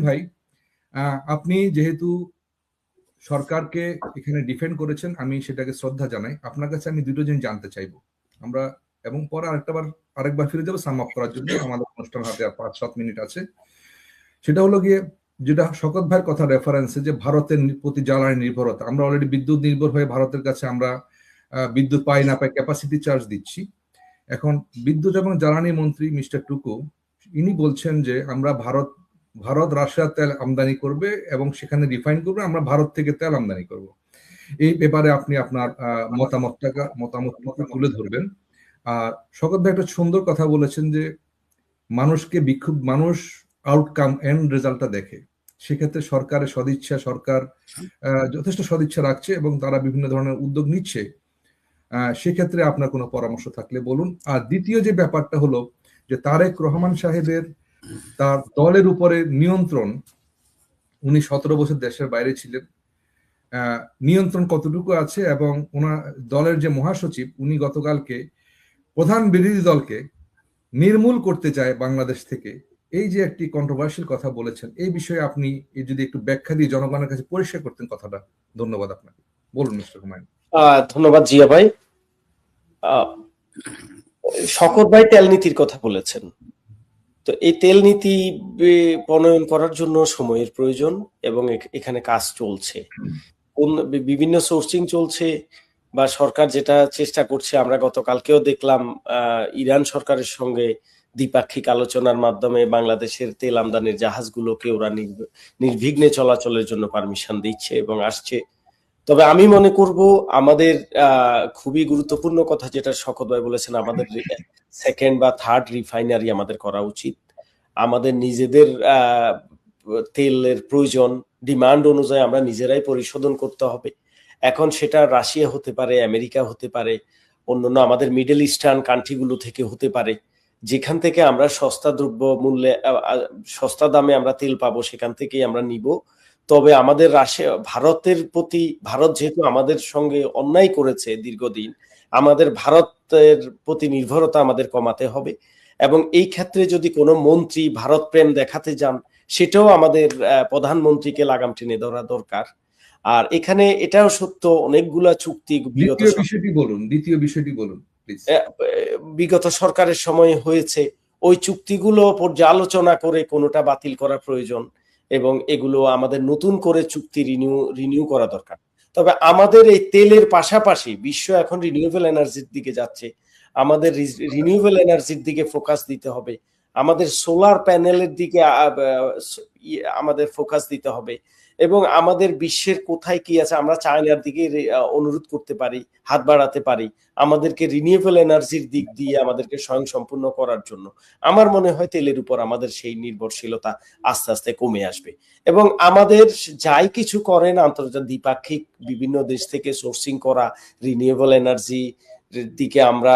ভাই, আপনি যেহেতু সরকারকে এখানে ডিফেন্ড করেছেন, আমি সেটাকে শ্রদ্ধা জানাই। আপনার কাছে আমি দুটো জিনিস জানতে চাইবো আমরা, এবং পরে আরেকবার ফিরে যাবো সাম আপ করার জন্য। আমাদের অনুষ্ঠান হাতে আর 5-7 মিনিট আছে। সেটা হলো গিয়ে, যেটা শকত ভাইয়ের কথা রেফারেন্সে, যে ভারতের প্রতি জ্বালানি নির্ভরতা। আমরা অলরেডি বিদ্যুৎ নির্ভর হয়ে ভারতের কাছে আমরা বিদ্যুৎ পাই না পাই ক্যাপাসিটি চার্জ দিচ্ছি। এখন বিদ্যুৎ এবং জ্বালানি মন্ত্রী মিস্টার টুকু ইনি বলছেন যে আমরা ভারত রাশিয়া তেল আমদানি করবে এবং সেখানে রিফাইন করবে, আমরা ভারত থেকে তেল আমদানি করব। এই ব্যাপারে আপনি আপনার মতামতটুকু তুলে ধরবেন। আর শকত ভাই একটা সুন্দর কথা বলেছেন যে মানুষ আউটকাম এন্ড রেজাল্টটা দেখে। সেক্ষেত্রে সরকারের সদিচ্ছা, সরকার যথেষ্ট সদিচ্ছা রাখছে এবং তারা বিভিন্ন ধরনের উদ্যোগ নিচ্ছে। সেক্ষেত্রে আপনার কোনো পরামর্শ থাকলে বলুন। আর দ্বিতীয় যে ব্যাপারটা হলো যে তারেক রহমান সাহেবের তার দলের উপরে নিয়ন্ত্রণ, উনি 17 বছর দেশের বাইরে ছিলেন, নিয়ন্ত্রণ কতটুকু আছে, এবং ওনার দলের যে মহাসচিব উনি গতকালকে প্রধান বিরোধী দলকে নির্মূল করতে চায় বাংলাদেশ থেকে, এই যে একটি কন্ট্রোভার্সিয়াল কথা বলেছেন, এই বিষয়ে আপনি যদি একটু ব্যাখ্যা দিয়ে জনগণের কাছে পরিষ্কার করতেন কথাটা। ধন্যবাদ আপনাকে। বলুন মিস্টার হুমায়ুন। ধন্যবাদ জিয়া ভাই। শকত ভাই তেল নীতির কথা বলেছেন। তো এই তেল নীতি প্রণয়ন করার জন্য সময়ের প্রয়োজন এবং এখানে কাজ চলছে, বিভিন্ন সোর্সিং চলছে বা সরকার যেটা চেষ্টা করছে। আমরা গতকালকেও দেখলাম ইরান সরকারের সঙ্গে দ্বিপাক্ষিক আলোচনার মাধ্যমে বাংলাদেশের তেল আমদানির জাহাজগুলোকে ওরা নির্বিঘ্নে চলাচলের জন্য পারমিশন দিচ্ছে এবং আসছে। তবে আমি মনে করব আমাদের খুবই গুরুত্বপূর্ণ কথা যেটা শকত ভাই বলেছেন, আমাদের সেকেন্ড বা থার্ড রিফাইনারি আমাদের করা উচিত। আমাদের নিজেদের তেলের প্রয়োজন ডিমান্ড অনুযায়ী আমরা নিজেরাই পরিশোধন করতে হবে। এখন সেটা রাশিয়া হতে পারে, আমেরিকা হতে পারে, অন্যান্য আমাদের মিডল ইস্টার্ন কান্ট্রিগুলো থেকে হতে পারে। যেখান থেকে আমরা সস্তা দ্রব্য মূল্যে সস্তা দামে আমরা তেল পাবো সেখান থেকেই আমরা নিব। তবে আমাদের ভারতের প্রতি, ভারত যেহেতু আমাদের সঙ্গে অন্যায় করেছে দীর্ঘদিন, আমাদের ভারতের প্রতি নির্ভরতা আমাদের কমাতে হবে। এবং এই ক্ষেত্রে যদি কোনো মন্ত্রী ভারত প্রেম দেখাতে যান, সেটাও আমাদের প্রধানমন্ত্রীকে লাগাম টেনে ধরা দরকার। আর এখানে এটাও সত্য, অনেকগুলা চুক্তি দ্বিতীয় বিষয়টি বলুন বিগত সরকারের সময় হয়েছে। ওই চুক্তিগুলো পর্যালোচনা করে কোনোটা বাতিল করা প্রয়োজন এবং এগুলো আমাদের নতুন করে চুক্তি রিনিউ করা দরকার। তবে আমাদের এই তেলের পাশাপাশি বিশ্ব এখন রিনিউয়েবল এনার্জির দিকে যাচ্ছে, আমাদের রিনিউয়েবল এনার্জির দিকে ফোকাস দিতে হবে, আমাদের সোলার প্যানেলের দিকে আমাদের ফোকাস দিতে হবে এবং আমাদের বিশ্বের কোথায় কি আছে আমরা চায়নার দিকে অনুরোধ করতে পারি, হাত বাড়াতে পারি আমাদেরকে রিনিউয়েবল এনার্জির দিক দিয়ে আমাদেরকে স্বয়ংসম্পূর্ণ করার জন্য। আমার মনে হয় তেলের উপর আমাদের সেই নির্ভরশীলতা আস্তে আস্তে কমে আসবে এবং আমাদের যাই কিছু করেন আন্তর্জাতিক দ্বিপাক্ষিক বিভিন্ন দেশ থেকে সোর্সিং করা রিনিউয়েবল এনার্জি দিকে আমরা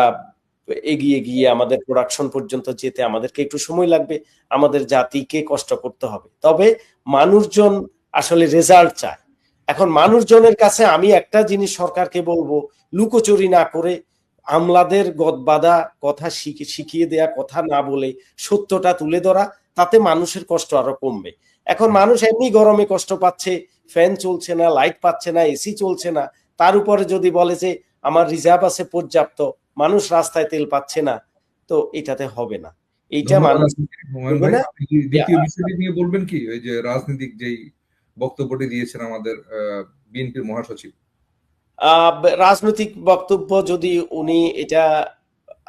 এগিয়ে গিয়ে আমাদের প্রোডাকশন পর্যন্ত যেতে আমাদেরকে একটু সময় লাগবে, আমাদের জাতিকে কষ্ট করতে হবে। তবে মানুষজন আসলে রেজাল্ট চায়। এখন মানুষজনের কাছে আমি একটা জিনিস সরকারকে বলবো, লুকোচুরি না করে আমলাদের গদবাদা কথা শিখিয়ে দেয়া কথা না বলে সত্যটা তুলে ধরা, তাতে মানুষের কষ্ট আরো কমবে। এখন মানুষ এমনি গরমে কষ্ট পাচ্ছে, ফ্যান চলছে না, লাইট পাচ্ছে না, এসি চলছে না, তার উপরে যদি বলে যে আমার রিজার্ভ আছে পর্যাপ্ত, মানুষ রাস্তায় তেল পাচ্ছে না, তো এটাতে হবে না। এইটা মানুষ দ্বিতীয় বিষয়টি নিয়ে বলবেন কি, ওই যে রাজনৈতিক যেই বক্তব্যটি দিয়েছেন আমাদের বিএনপির মহাসচিব, রাজনৈতিক বক্তব্য যদি উনি, এটা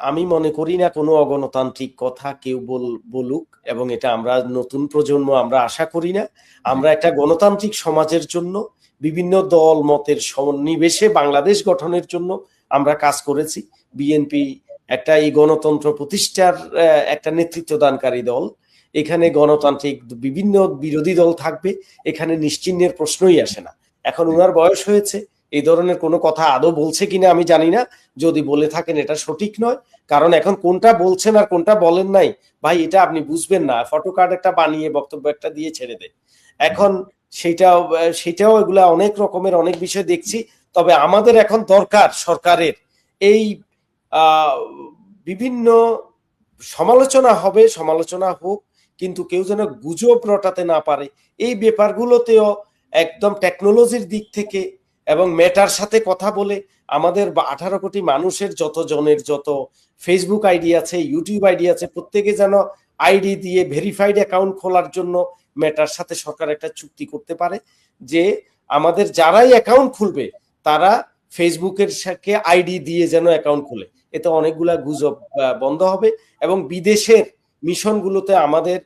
আমি মনে করি না কোনো অগণতান্ত্রিক কথা কেউ বলুক এবং এটা আমরা নতুন প্রজন্ম আমরা আশা করি না। আমরা একটা গণতান্ত্রিক সমাজের জন্য বিভিন্ন দল মতের সন্নিবেশে বাংলাদেশ গঠনের জন্য আমরা কাজ করেছি। বিএনপি একটা এই গণতন্ত্র প্রতিষ্ঠার একটা নেতৃত্ব দানকারী দল। এখানে গণতান্ত্রিক বিভিন্ন বিরোধী দল থাকবে, এখানে নিশ্চিহ্নের প্রশ্নই আসে না। এখন ওনার বয়স হয়েছে, এই ধরনের কোনো কথা আদৌ বলছে কিনা আমি জানি না, যদি বলে থাকেন এটা সঠিক নয়, কারণ এখন কোনটা বলছেন আর কোনটা বলেন নাই ভাই এটা আপনি বুঝবেন না, ফটো কার্ড একটা বানিয়ে বক্তব্য একটা দিয়ে ছেড়ে দেয়। এখন সেটাও এগুলা অনেক রকমের অনেক বিষয় দেখছি। তবে আমাদের এখন দরকার সরকারের এই বিভিন্ন সমালোচনা হবে, সমালোচনা হোক, কিন্তু কেউ যেন গুজব রটাতে না পারে, এই ব্যাপারগুলোতেও একদম টেকনোলজির দিক থেকে এবং মেটার সাথে কথা বলে আমাদের 18 কোটি মানুষের যত ফেসবুক আইডি আছে, ইউটিউব আইডি আছে, প্রত্যেকে যেন আইডি দিয়ে ভেরিফাইড অ্যাকাউন্ট খোলার জন্য মেটার সাথে সরকার একটা চুক্তি করতে পারে, যে আমাদের যারাই অ্যাকাউন্ট খুলবে তারা ফেসবুকের সাথে আইডি দিয়ে যেন অ্যাকাউন্ট খুলে। এতে অনেকগুলা গুজব বন্ধ হবে এবং বিদেশের মিশনগুলোতে আমাদের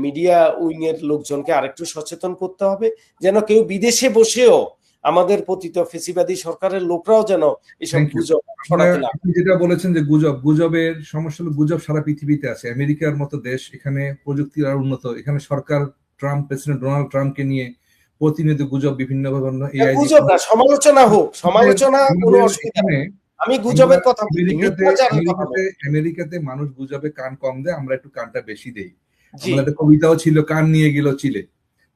মিডিয়া উইং এর লোকজনকে আরেকটু সচেতন করতে হবে, যেন কেউ বিদেশে বসেও আমাদের পতিত ফেসিবাদী সরকারের লোকরাও যেন এসব গুজব ছড়াতে না। আপনি যেটা বলেছেন যে গুজবের সমস্যা হলো, গুজব সারা পৃথিবীতে আছে। আমেরিকার মতো দেশ, এখানে প্রযুক্তির আর উন্নত, এখানে সরকার প্রেসিডেন্ট ডোনাল্ড ট্রাম্পকে নিয়ে প্রতিনিয়ত গুজব বিভিন্ন এআই গুজব না, সমালোচনা হোক, সমালোচনা কোনো অসুবিধা নেই, আমি গুজবের কথা বলছি। আমেরিকাতে মানুষ গুজবে কান কম দেয়, আমরা একটু কানটা বেশি দেই। আমাদের কবিতাও ছিল, কান নিয়ে গেল চিলে।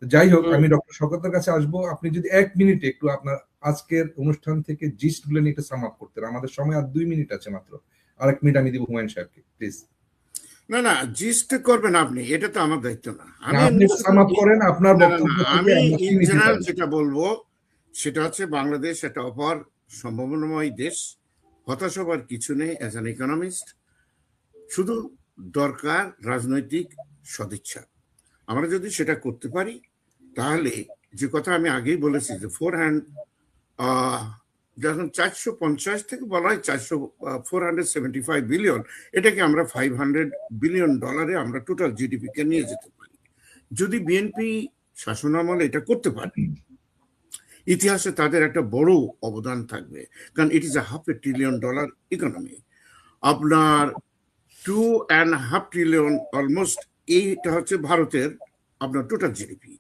যাই হোক, আমি ডক্টর শওকতের কাছে আসবো। আপনি যদি 1 মিনিটে একটু আপনার আজকের অনুষ্ঠান থেকে জিস্ট গুলো নিয়ে একটু সাম আপ করতেন। আমাদের সময় আর 2 মিনিট আছে মাত্র। আর 1 মিনিট আমি দিব হুমায়ুন সাহেবকে, প্লিজ। না জিস্ট করবেন আপনি, এটা তো আমার দায়িত্ব না। আপনি সাম আপ করেন আপনার বক্তব্য থেকে। আমি ইন জেনারেল যেটা বলবো সেটা হচ্ছে, বাংলাদেশ একটা অপার সম্ভাবনাময় দেশ, হতাশ হবার কিছু নেই। অ্যাজ অ্যান ইকোনমিস্ট শুধু দরকার রাজনৈতিক সদিচ্ছা। আমরা যদি সেটা করতে পারি, তাহলে যে কথা আমি আগেই বলেছি যে যখন 450 থেকে বলা হয় 475 বিলিয়ন, এটাকে আমরা $500 বিলিয়ন আমরা টোটাল জিডিপি কে নিয়ে যেতে পারি। যদি বিএনপি শাসনামলে এটা করতে পারে, ইতিহাসে তাদের একটা বড় অবদান থাকবে, কারণ ইট ইজ $500 ট্রিলিয়ন ইকোনমি। আপনার $2.5 ট্রিলিয়ন অলমোস্ট, এইটা হচ্ছে ভারতের আপনার টোটাল জিডিপি।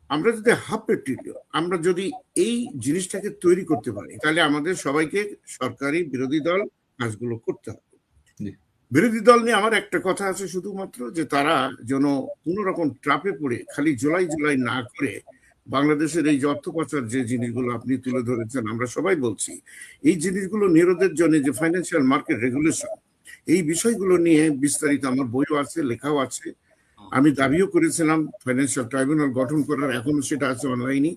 আমরা যদি $500 ট্রিলিয়ন, আমরা যদি এই জিনিসটাকে তৈরি করতে পারি, তাহলে আমাদের সবাইকে সরকারি বিরোধী দল কাজগুলো করতে হবে। বিরোধী দল নিয়ে আমার একটা কথা আছে শুধুমাত্র, যে তারা যেন কোনো রকম ট্রাপে পড়ে খালি জুলাই না করে বাংলাদেশের এই যে অর্থ পাচার যে জিনিসগুলো আপনি তুলে ধরেছেন, আমরা সবাই বলছি এই জিনিসগুলো নিরোধের জন্য যে ফাইন্যান্সিয়াল মার্কেট রেগুলেশন, এই বিষয়গুলো নিয়ে বিস্তারিত আমার বইও আছে, লেখাও আছে। আমি দাবিও করেছিলাম ফাইন্যান্সিয়াল ট্রাইব্যুনাল গঠন করার, এখনো সেটা আছে অনলাইনে।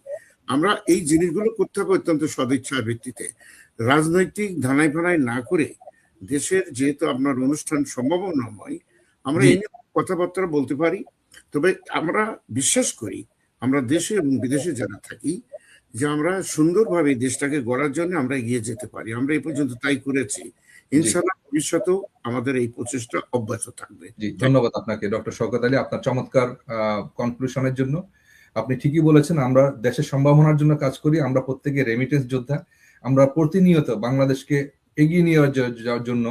আমরা এই জিনিসগুলো করতে হবে অত্যন্ত সদিচ্ছার ভিত্তিতে, রাজনৈতিক ধানাই ফানাই না করে। দেশের যেহেতু আপনার অনুষ্ঠান সম্ভাবনাময়, আমরা এই নিয়ে কথাবার্তা বলতে পারি। তবে আমরা বিশ্বাস করি, আমরা দেশে এবং বিদেশে যারা থাকি, যে আমরা সুন্দরভাবে দেশটাকে গড়ার জন্য আমরা এগিয়ে যেতে পারি। আমরা এই পর্যন্ত তাই করেছি, ইনশাআল্লাহ ভবিষ্যতেও আমাদের এই প্রচেষ্টা অব্যাহত থাকবে। ধন্যবাদ আপনাকে ডক্টর শওকত আলী, আপনার চমৎকার কনক্লুশনের জন্য। আপনি ঠিকই বলেছেন, আমরা দেশের সম্ভাবনার জন্য কাজ করি, আমরা প্রত্যেকে রেমিটেন্স যোদ্ধা। আমরা প্রতিনিয়ত বাংলাদেশকে এগিয়ে নিয়ে যাওয়ার জন্য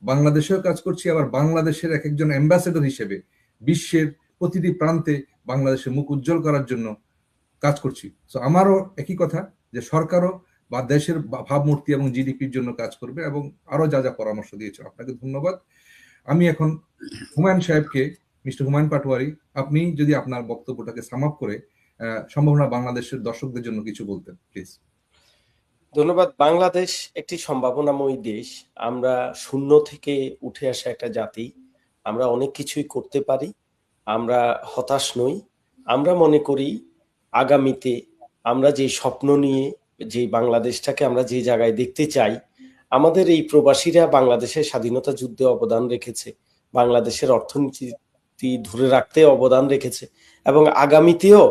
বাংলাদেশেও কাজ করছি, আবার বাংলাদেশের এক একজন অ্যাম্বাসেডর হিসেবে বিশ্বের প্রতিটি প্রান্তে বাংলাদেশের মুখ উজ্জ্বল করার জন্য কাজ করছি। তো আমারও একই কথা, যে সরকারও বা দেশের ভাবমূর্তি এবং জিডিপির জন্য কাজ করবে, এবং আরো যা যা পরামর্শ দিয়েছেন আপনাকে ধন্যবাদ। আমি এখন হুমায়ুন সাহেবকে, মিস্টার হুমায়ুন পাটোয়ারি, আপনি যদি আপনার বক্তব্যটাকে সাম আপ করে সম্ভাবনা বাংলাদেশের দর্শকদের জন্য কিছু বলতেন, প্লিজ। ধন্যবাদ। বাংলাদেশ একটি সম্ভাবনাময় দেশ। আমরা শূন্য থেকে উঠে আসা একটা জাতি, আমরা অনেক কিছুই করতে পারি, আমরা হতাশ নই। আমরা মনে করি আগামীতে আমরা যে স্বপ্ন নিয়ে যে বাংলাদেশটাকে আমরা যে জায়গায় দেখতে চাই, আমাদের এই প্রবাসীরা বাংলাদেশের স্বাধীনতা যুদ্ধে অবদান রেখেছে, বাংলাদেশের অর্থনীতি ধরে রাখতে অবদান রেখেছে, এবং আগামীতেও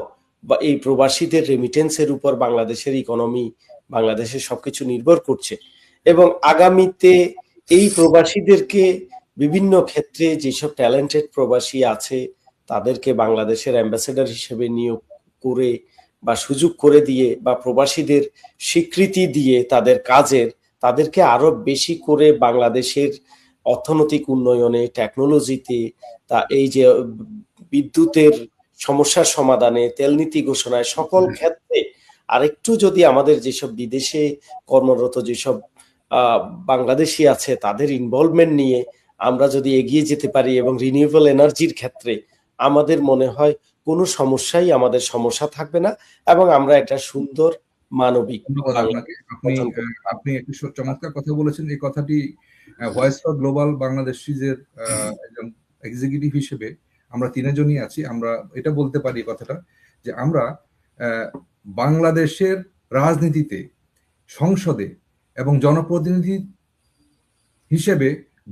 এই প্রবাসীদের রেমিটেন্সের উপর বাংলাদেশের ইকোনমি, বাংলাদেশের সবকিছু নির্ভর করছে। এবং আগামীতে এই প্রবাসীদেরকে বিভিন্ন ক্ষেত্রে যেসব ট্যালেন্টেড প্রবাসী আছে তাদেরকে বাংলাদেশের অ্যাম্বাসেডর হিসেবে নিয়োগ করে বা সুযোগ করে দিয়ে বা প্রবাসীদের স্বীকৃতি দিয়ে তাদের কাজের, তাদেরকে আরো বেশি করে বাংলাদেশের অর্থনৈতিক উন্নয়নে, টেকনোলজিতে, তা এই যে বিদ্যুতের সমস্যার সমাধানে, তেলনীতি ঘোষণায়, সকল ক্ষেত্রে আরেকটু যদি আমাদের যেসব বিদেশে কর্মরত যেসব বাংলাদেশি আছে তাদের ইনভলভমেন্ট নিয়ে আমরা যদি এগিয়ে যেতে পারি, এবং রিনিউয়েবল এনার্জির ক্ষেত্রে আমাদের মনে হয় কোনো সমস্যাই আমাদের সমস্যা থাকবে না, এবং আমরা একটা সুন্দর মানবিক। আপনি একটু চমৎকার কথা বলেছেন। এই কথাটি ভয়েস ফর গ্লোবাল বাংলাদেশিদের একজন এক্সিকিউটিভ হিসেবে আমরা তিনজনই আছি, আমরা এটা বলতে পারি কথাটা যে আমরা বাংলাদেশের রাজনীতিতে, সংসদে এবং জনপ্রতিনিধি হিসেবে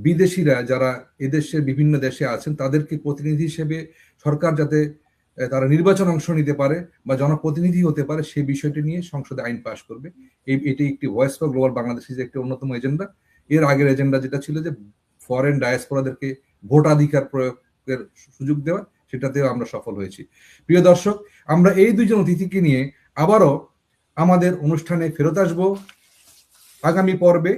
বিদেশিরা যারা এদেশের বিভিন্ন দেশে আছেন তাদেরকে প্রতিনিধি হিসেবে সরকার যাতে তারা নির্বাচন অংশ নিতে পারে বা জনপ্রতিনিধি হতে পারে সেই বিষয়টি নিয়ে সংসদে আইন পাশ করবে। এটি একটি ভয়েস ফর গ্লোবাল বাংলাদেশের একটি অন্যতম এজেন্ডা। এর আগের এজেন্ডা যেটা ছিল যে ফরেন ডায়াসপোরাদেরকে ভোটাধিকার প্রয়োগের সুযোগ দেওয়া, সেটাতেও আমরা সফল হয়েছি। প্রিয় দর্শক, আমরা এই দুইজন অতিথিকে নিয়ে আবারও আমাদের অনুষ্ঠানে ফেরত আসবো আগামী পর্বে।